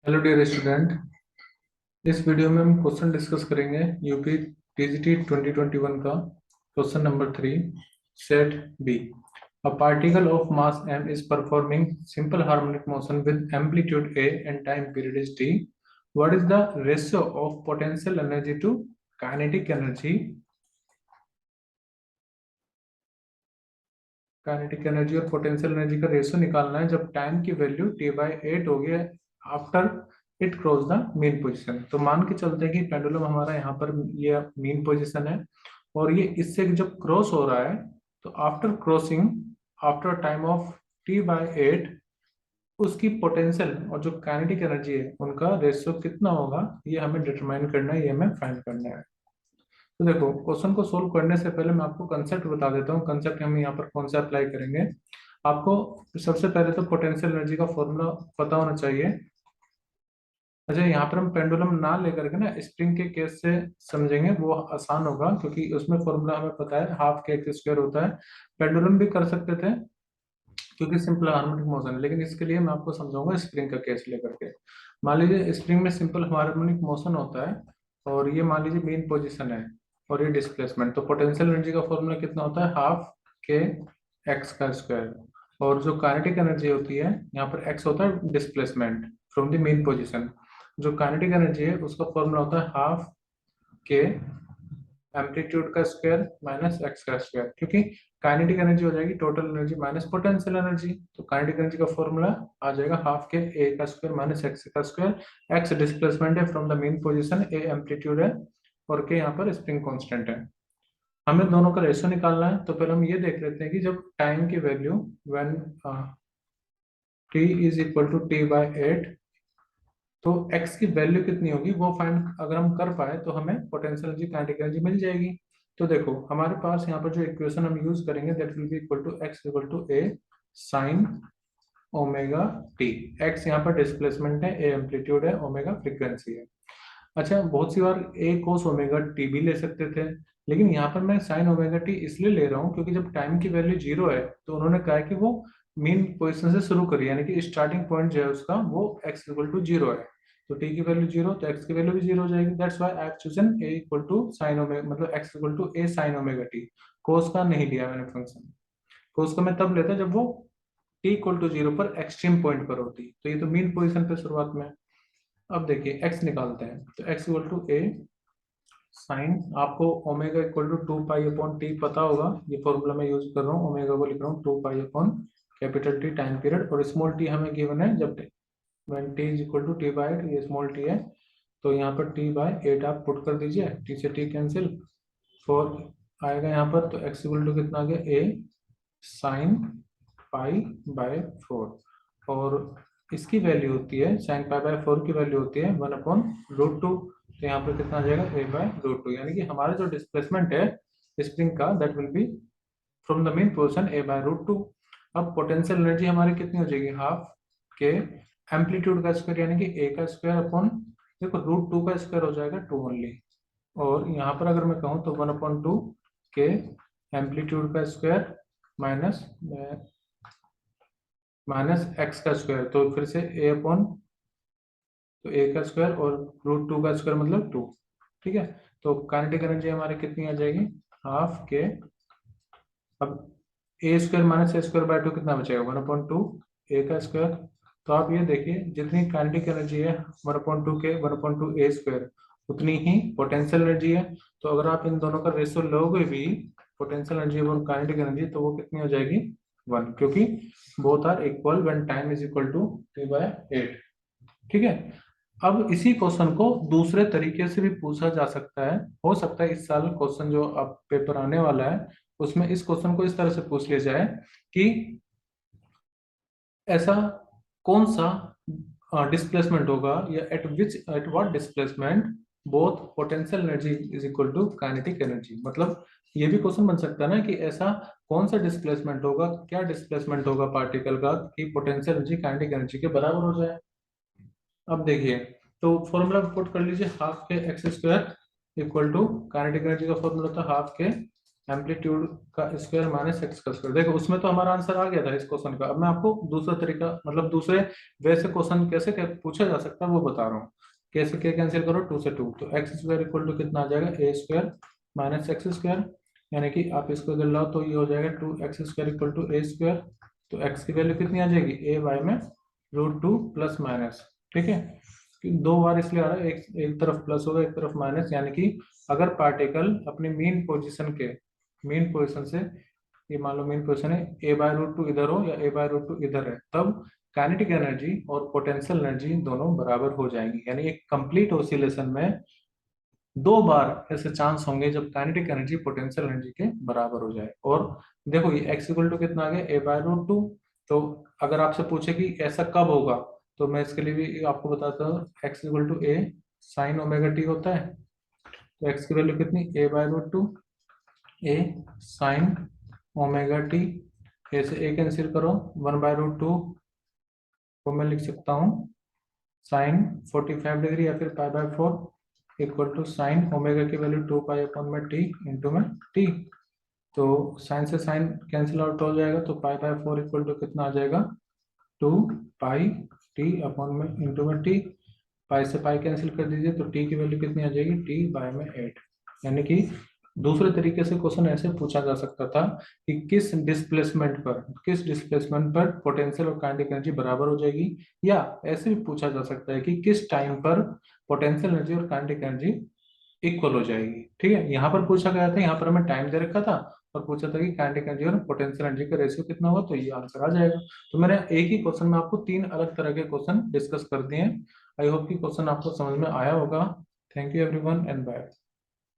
Hello dear student. इस वीडियो में हम क्वेश्चन डिस्कस करेंगे यूपी टीजीटी 2021 का question number 3 set B. A particle of mass m is performing simple harmonic motion with amplitude a and time period is t. What is the ratio of potential energy to kinetic energy? Kinetic energy और potential energy का ratio निकालना है जब time की value t/8 हो गया after it cross the mean position. तो मान के चलते हैं कि पेंडुलम हमारा यहाँ पर ये मीन पोजीशन है और ये इससे जब क्रॉस हो रहा है तो after crossing after time of t/8 उसकी पोटेंशियल और जो काइनेटिक एनर्जी है उनका रेशियो कितना होगा, ये हमें डिटरमाइन करना है, ये हमें फाइंड करना है। तो देखो, क्वेश्चन को सोल्व करने से पहले मैं आपको कंसेप्ट बता देता हूँ। कंसेप्ट हम यहाँ पर कौन सा अप्लाई करेंगे। आपको सबसे पहले तो पोटेंशियल एनर्जी का फॉर्मूला पता होना चाहिए। अच्छा, यहाँ पर हम पेंडुलम ना लेकर के ना स्प्रिंग के केस से समझेंगे, वो आसान होगा क्योंकि उसमें फॉर्मूला हमें पता है, हाफ के एक्स स्क्वायर होता है। पेंडुलम भी कर सकते थे क्योंकि सिंपल हार्मोनिक मोशन है, लेकिन इसके लिए मैं आपको समझाऊंगा स्प्रिंग का केस लेकर के। मान लीजिए स्प्रिंग में सिंपल हार्मोनिक मोशन होता है और ये मान लीजिए मेन पोजीशन है और ये डिस्प्लेसमेंट। तो पोटेंशियल एनर्जी का फॉर्मूला कितना होता है, हाफ के एक्स का स्क्वायर। और जो काइनेटिक एनर्जी होती है, यहाँ पर एक्स होता है displacement from the main position. जो काइनेटिक एनर्जी है उसका फॉर्मूला होता है हाफ के एम्पलीट्यूड का स्क्वायर माइनस एक्स का स्क्वायर, क्योंकि काइनेटिक एनर्जी हो जाएगी total energy minus potential energy. तो काइनेटिक एनर्जी का फॉर्मूला आ जाएगा हाफ के ए का स्क्वायर माइनस एक्स का स्क्वायर। एक्स डिस्प्लेसमेंट है from the main position, A amplitude है और के यहाँ पर स्प्रिंग कांस्टेंट है। हमें दोनों का रेशियो निकालना है। तो पहले हम ये देख लेते हैं कि जब टाइम की value when t is equal to t/8 तो x की वैल्यू कितनी होगी वो फाइंड अगर हम कर पाए तो हमें पोटेंशियल एनर्जी काइनेटिक एनर्जी मिल जाएगी। तो देखो, हमारे पास यहाँ पर जो इक्वेशन हम यूज करेंगे that will be equal to x equal to a sine omega t। x यहाँ पर डिस्प्लेसमेंट है, a एम्पलीट्यूड है, ओमेगा फ्रीक्वेंसी है। अच्छा, बहुत सी बार a cos ओमेगा t भी ले सकते थे, लेकिन यहाँ पर मैं साइन ओमेगा t इसलिए ले रहा हूँ क्योंकि जब टाइम की वैल्यू जीरो है तो उन्होंने कहा है कि वो मीन पोजिशन से शुरू करिए, यानी कि स्टार्टिंग पॉइंट जो है उसका वो x इक्वल टू जीरो है। तो t की वैल्यू जीरो तो x की वैल्यू भी जीरो हो जाएगी। That's why I have chosen a equal to sine omega, मतलब x equal to a sine omega t। cos का नहीं लिया मैंने फंक्शन। cos का मैं तब लेता जब वो t इक्वल टू जीरो पर एक्सट्रीम पॉइंट पर होती। तो ये तो मीन पोजिशन पे शुरुआत में। अब देखिए x निकालते हैं, तो x equal to a sine, आपको omega equal to 2 pi upon t पता होगा, ये फॉर्मूला मैं यूज कर रहा हूँ। ओमेगा को लिख रहा हूँ 2 pi upon capital T time period, और स्मॉल टी हमें गिवन है जब when T is equal to t/8, ये स्मॉल टी है। तो यहाँ पर t/8 आप पुट कर दीजिए, t से t कैंसिल, 4 आएगा यहाँ पर। तो x इक्वल टू कितना आ गया, a साइन पाई/4, और इसकी वैल्यू होती है साइन पाई/4 की वैल्यू होती है 1/√2। तो यहाँ पर कितना आ जाएगा, a/√2, यानी कि हमारा जो डिस्प्लेसमेंट है स्प्रिंग का that will B from the main portion a/√2। अब पोटेंशियल एनर्जी हमारी कितनी हो जाएगी, हाफ के एम्पलीट्यूड का स्क्वायर यानी कि a का स्क्वायर अपॉन, देखो √2 का स्क्वायर हो जाएगा 2 ओनली, और यहाँ पर अगर मैं कहूँ तो 1/2 के एम्पलीट्यूड का स्क्वायर माइनस एक्स का स्क्वायर। तो फिर से a अपॉन, तो a का स्क्वायर और √2 का स्क्वायर मतलब 2। ठीक है, तो काइनेटिक एनर्जी हमारी कितनी आ जाएगी, हाफ के, अब a square minus a square by 2 कितना बचेगा, 1/2 a का स्क्वायर। तो आप ये देखिए, जितनी काइनेटिक एनर्जी है 1/2 के 1/2 a स्क्वायर, उतनी ही पोटेंशियल एनर्जी है। तो अगर आप इन दोनों का रेशियो लोगे भी, पोटेंशियल एनर्जी और काइनेटिक एनर्जी, तो वो कितनी हो जाएगी, 1, क्योंकि both are equal when time is equal to t/8। ठीक है, अब इसी क्वेश्चन को दूसरे तरीके से भी पूछा जा सकता है। हो सकता है इस साल क्वेश्चन जो अब पेपर आने वाला है उसमें इस क्वेश्चन को इस तरह से पूछ लिया जाए कि ऐसा कौन सा डिस्प्लेसमेंट होगा, या at what displacement both potential energy is equal to kinetic energy. मतलब ये भी क्वेश्चन बन सकता है ना कि ऐसा कौन सा डिस्प्लेसमेंट होगा, क्या डिस्प्लेसमेंट होगा पार्टिकल का कि पोटेंशियल एनर्जी काइनेटिक एनर्जी के बराबर हो जाए। अब देखिए, तो फॉर्मूला पुट कर लीजिए, हाफ के x square equal to kinetic energy का फॉर्मूला था हाफ के एम्पलीट्यूड का स्क्वायर माइनस एक्स का स्क्वायर। देखो उसमें तो हमारा आंसर आ गया था इस क्वेश्चन का। अब मैं आपको दूसरा तरीका मतलब दूसरे वे से क्वेश्चन कैसे पूछा जा सकता है वो बता रहा हूँ। कैसे क्या कैंसिल करो, 2 से 2 तो एक्स स्क्वायर इक्वल टू कितना आ जाएगा, ए स्क्वायर माइनस एक्स स्क्वायर। यानी कि आप इसको अगर लाओ तो ये हो जाएगा 2x square equal to A square. तो x की वैल्यू कितनी आ जाएगी, ए वाई में √2 प्लस माइनस। ठीक है, कि दो बार इसलिए आ रहा है, एक तरफ प्लस होगा एक तरफ माइनस। यानी कि अगर पार्टिकल अपनी मीन पोजीशन से, ये मान लो मीन पोजीशन है, a/√2 इधर हो या a/√2 इधर है, तब काइनेटिक एनर्जी और पोटेंशियल एनर्जी दोनों बराबर हो जाएंगी। यानी एक कंप्लीट ऑसिलेशन में दो बार ऐसे चांस होंगे जब काइनेटिक एनर्जी पोटेंशियल एनर्जी के बराबर हो जाए। और देखो ये x इक्वल टू कितना आ गया, a/√2। तो अगर आपसे पूछे कि ऐसा कब होगा, तो मैं इसके लिए भी आपको बताता हूँ, x equal to a sine omega T होता है। तो x की वैल्यू कितनी, a/√2 A sine omega T. ऐसे a कैंसिल करो, 1/√2 को मैं लिख सकता हूँ साइन 45 डिग्री या फिर π/4 इक्वल टू साइन ओमेगा की वैल्यू 2 पाई/टी इंटू में टी। तो साइन से साइन कैंसिल आउट हो जाएगा, तो π/4 इक्वल टू कितना आ जाएगा, 2 पाई/टी/में इंटू में टी। पाई से पाई कैंसिल कर दीजिए तो टी की वैल्यू कितनी आ जाएगी, t/8। यानी कि दूसरे तरीके से क्वेश्चन ऐसे पूछा जा सकता था कि किस डिस्प्लेसमेंट पर पोटेंशियल और काइनेटिक एनर्जी बराबर हो जाएगी, या ऐसे भी पूछा जा सकता है कि किस टाइम पर पोटेंशियल एनर्जी और काइनेटिक एनर्जी इक्वल हो जाएगी। ठीक है, यहाँ पर पूछा गया था, यहाँ पर हमें टाइम दे रखा था और पूछा था कि काइनेटिक एनर्जी और पोटेंशियल एनर्जी का रेशियो कितना होगा, तो ये आंसर आ जाएगा। तो मैंने एक ही क्वेश्चन में आपको 3 अलग तरह के क्वेश्चन डिस्कस कर दिए हैं। आई होप कि क्वेश्चन आपको समझ में आया होगा। Thank you everyone and bye.